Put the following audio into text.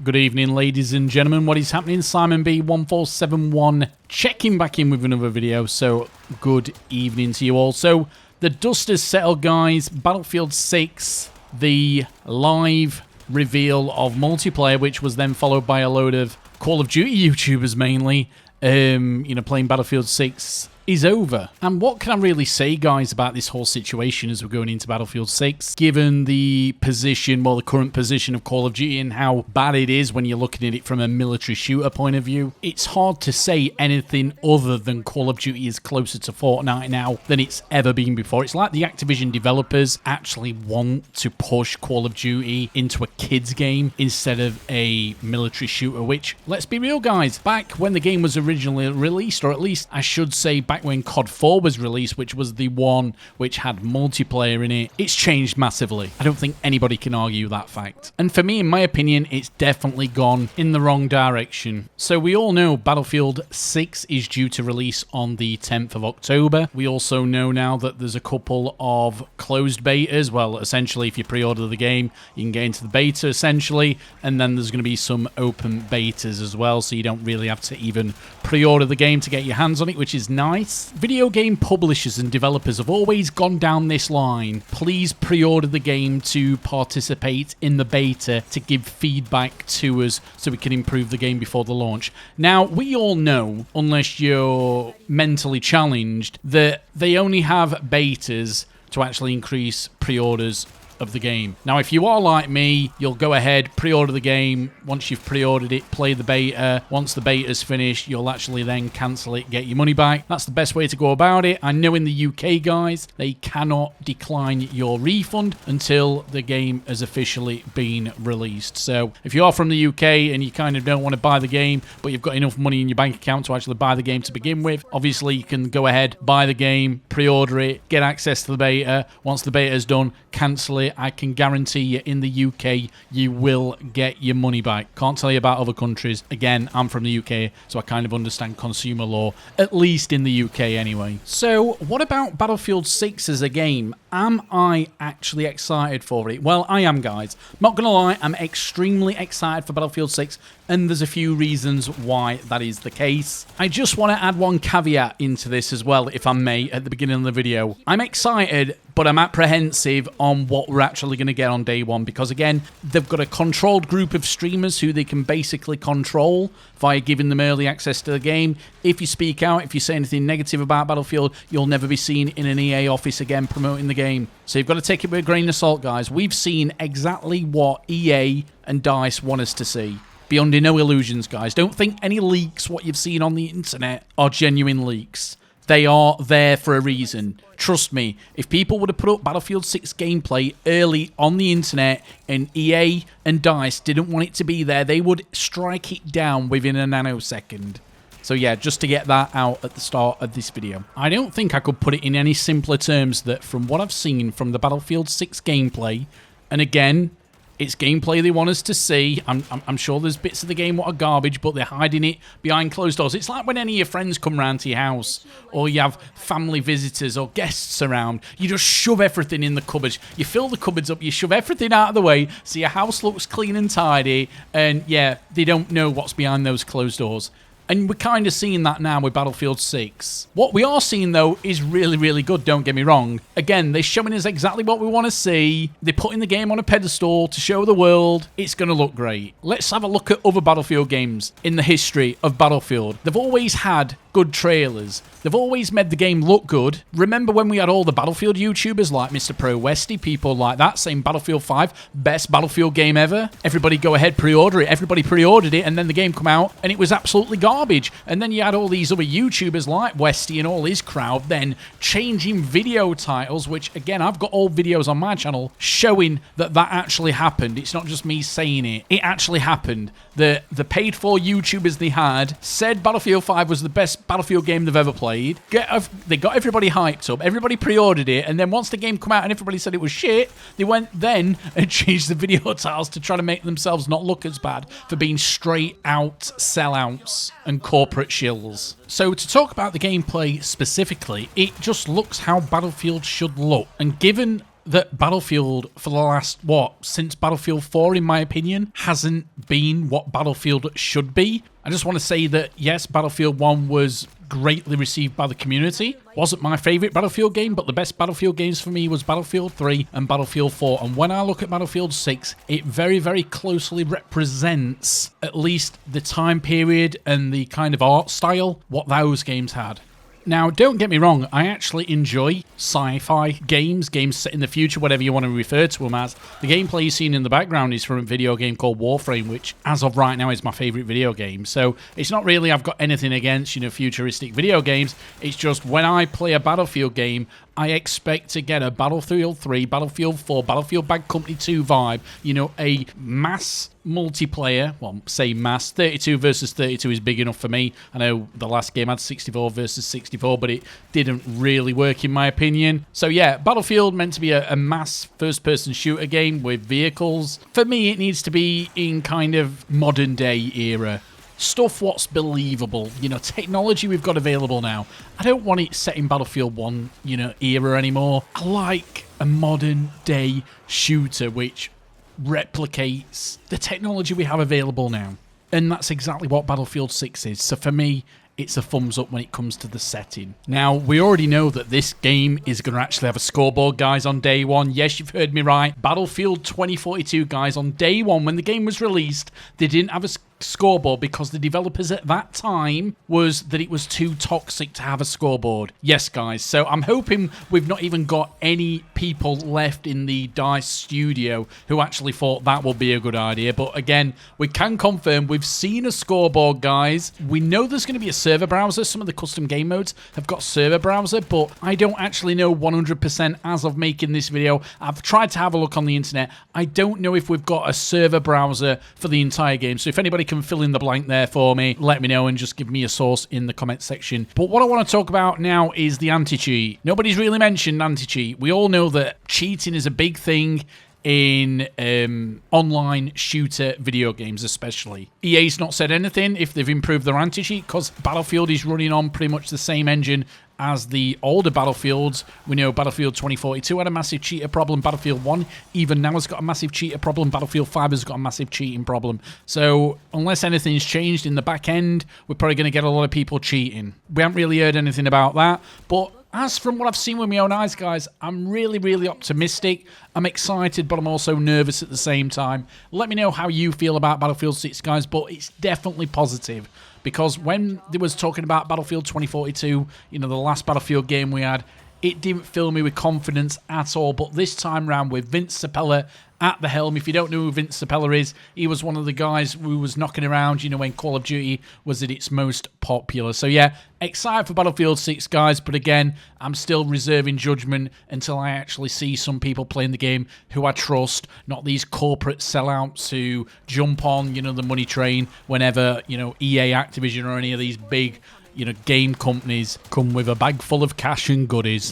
Good evening, ladies and gentlemen. What is happening? Simon B1471 checking back in with another video. So, good evening to you all. So, the dust has settled, guys. Battlefield 6, the live reveal of multiplayer, which was then followed by a load of Call of Duty YouTubers mainly, playing Battlefield 6, is over. And what can I really say, guys, about this whole situation as we're going into Battlefield 6, given the position, well, the current position of Call of Duty and how bad it is when you're looking at it from a military shooter point of view? It's hard to say anything other than Call of Duty is closer to Fortnite now than it's ever been before. It's like the Activision developers actually want to push Call of Duty into a kids game instead of a military shooter, which, let's be real, guys, back when the game was originally released, or at least I should say back when COD 4 was released, which was the one which had multiplayer in it, it's changed massively. I don't think anybody can argue that fact. And for me, in my opinion, it's definitely gone in the wrong direction. So we all know Battlefield 6 is due to release on the 10th of October. We also know now that there's a couple of closed betas. Well, essentially, if you pre-order the game, you can get into the beta, essentially, and then there's going to be some open betas as well, so you don't really have to even pre-order the game to get your hands on it, which is nice. Video game publishers and developers have always gone down this line. Please pre-order the game to participate in the beta to give feedback to us so we can improve the game before the launch. Now, we all know, unless you're mentally challenged, that they only have betas to actually increase pre-orders of the game. Now, if you are like me, you'll go ahead, pre-order the game. Once you've pre-ordered it, play the beta. Once the beta's finished, you'll actually then cancel it, get your money back. That's the best way to go about it. I know in the UK, guys, they cannot decline your refund until the game has officially been released. So if you are from the UK and you kind of don't want to buy the game, but you've got enough money in your bank account to actually buy the game to begin with, obviously you can go ahead, buy the game, pre-order it, get access to the beta. Once the beta is done, cancel it. I can guarantee you in the UK you will get your money back. Can't tell you about other countries. Again, I'm from the UK, so I kind of understand consumer law, at least in the UK anyway. So what about Battlefield 6 as a game? Am I actually excited for it? Well, I am, guys. Not gonna lie, I'm extremely excited for Battlefield 6, and there's a few reasons why that is the case. I just want to add one caveat into this as well, if I may, at the beginning of the video. I'm excited, but I'm apprehensive on what we're actually going to get on day one, because again, they've got a controlled group of streamers who they can basically control via giving them early access to the game. If you speak out, if you say anything negative about Battlefield, you'll never be seen in an EA office again promoting the game. So you've got to take it with a grain of salt, guys. We've seen exactly what EA and DICE want us to see. Be under no illusions, guys. Don't think any leaks, what you've seen on the internet, are genuine leaks. They are there for a reason. Trust me, if people would have put up Battlefield 6 gameplay early on the internet and EA and DICE didn't want it to be there, they would strike it down within a nanosecond. So yeah, just to get that out at the start of this video. I don't think I could put it in any simpler terms that from what I've seen from the Battlefield 6 gameplay, and again, it's gameplay they want us to see. I'm sure there's bits of the game what are garbage, but they're hiding it behind closed doors. It's like when any of your friends come round to your house, or you have family visitors or guests around. You just shove everything in the cupboards. You fill the cupboards up, you shove everything out of the way, so your house looks clean and tidy, and yeah, they don't know what's behind those closed doors. And we're kind of seeing that now with Battlefield 6. What we are seeing, though, is really, really good, don't get me wrong. Again, they're showing us exactly what we want to see. They're putting the game on a pedestal to show the world. It's going to look great. Let's have a look at other Battlefield games in the history of Battlefield. They've always had good trailers. They've always made the game look good. Remember when we had all the Battlefield YouTubers like Mr. Pro Westy, people like that, saying Battlefield 5, best Battlefield game ever? Everybody go ahead, pre-order it. Everybody pre-ordered it, and then the game come out, and it was absolutely garbage. And then you had all these other YouTubers like Westy and all his crowd then changing video titles, which, again, I've got old videos on my channel showing that that actually happened. It's not just me saying it. It actually happened. The paid-for YouTubers they had said Battlefield 5 was the best Battlefield game they've ever played. They got everybody hyped up. Everybody pre-ordered it. And then once the game came out and everybody said it was shit, they went then and changed the video titles to try to make themselves not look as bad for being straight out sellouts and corporate shills. So to talk about the gameplay specifically, it just looks how Battlefield should look. And given that Battlefield, for the last, since Battlefield 4, in my opinion, hasn't been what Battlefield should be. I just want to say that, yes, Battlefield 1 was greatly received by the community. Wasn't my favourite Battlefield game, but the best Battlefield games for me was Battlefield 3 and Battlefield 4. And when I look at Battlefield 6, it very, very closely represents at least the time period and the kind of art style what those games had. Now, don't get me wrong, I actually enjoy sci-fi games set in the future, whatever you want to refer to them as. The gameplay you've seen in the background is from a video game called Warframe, which, as of right now, is my favourite video game. So, it's not really I've got anything against, futuristic video games. It's just when I play a Battlefield game, I expect to get a Battlefield 3, Battlefield 4, Battlefield Bad Company 2 vibe, a mass multiplayer, say mass, 32 versus 32 is big enough for me. I know the last game had 64 versus 64, but it didn't really work in my opinion. So yeah, Battlefield meant to be a mass first-person shooter game with vehicles. For me, it needs to be in kind of modern day era. Stuff what's believable, technology we've got available now. I don't want it set in Battlefield 1, era anymore. I like a modern day shooter which replicates the technology we have available now. And that's exactly what Battlefield 6 is. So for me, it's a thumbs up when it comes to the setting. Now, we already know that this game is going to actually have a scoreboard, guys, on day one. Yes, you've heard me right. Battlefield 2042, guys, on day one, when the game was released, they didn't have a scoreboard because the developers at that time was that it was too toxic to have a scoreboard. Yes, guys. So I'm hoping we've not even got any people left in the DICE studio who actually thought that would be a good idea. But again, we can confirm we've seen a scoreboard, guys. We know there's going to be a server browser. Some of the custom game modes have got server browser, but I don't actually know 100% as of making this video. I've tried to have a look on the internet. I don't know if we've got a server browser for the entire game. So if anybody can fill in the blank there for me, let me know and just give me a source in the comment section. But what I want to talk about now is the anti-cheat. Nobody's really mentioned anti-cheat. We all know that cheating is a big thing in online shooter video games especially. EA's not said anything if they've improved their anti-cheat because Battlefield is running on pretty much the same engine as the older Battlefields. We know Battlefield 2042 had a massive cheater problem. Battlefield 1 even now has got a massive cheater problem. Battlefield 5 has got a massive cheating problem. So unless anything's changed in the back end, we're probably going to get a lot of people cheating. We haven't really heard anything about that, but as from what I've seen with my own eyes, guys, I'm really, really optimistic. I'm excited, but I'm also nervous at the same time. Let me know how you feel about Battlefield 6, guys, but it's definitely positive. Because when they was talking about Battlefield 2042, the last Battlefield game we had, it didn't fill me with confidence at all. But this time round with Vince Sapella at the helm, if you don't know who Vince Sapella is, he was one of the guys who was knocking around, when Call of Duty was at its most popular. So yeah, excited for Battlefield 6, guys, but again, I'm still reserving judgment until I actually see some people playing the game who I trust, not these corporate sellouts who jump on, the money train whenever, EA, Activision, or any of these big, game companies come with a bag full of cash and goodies.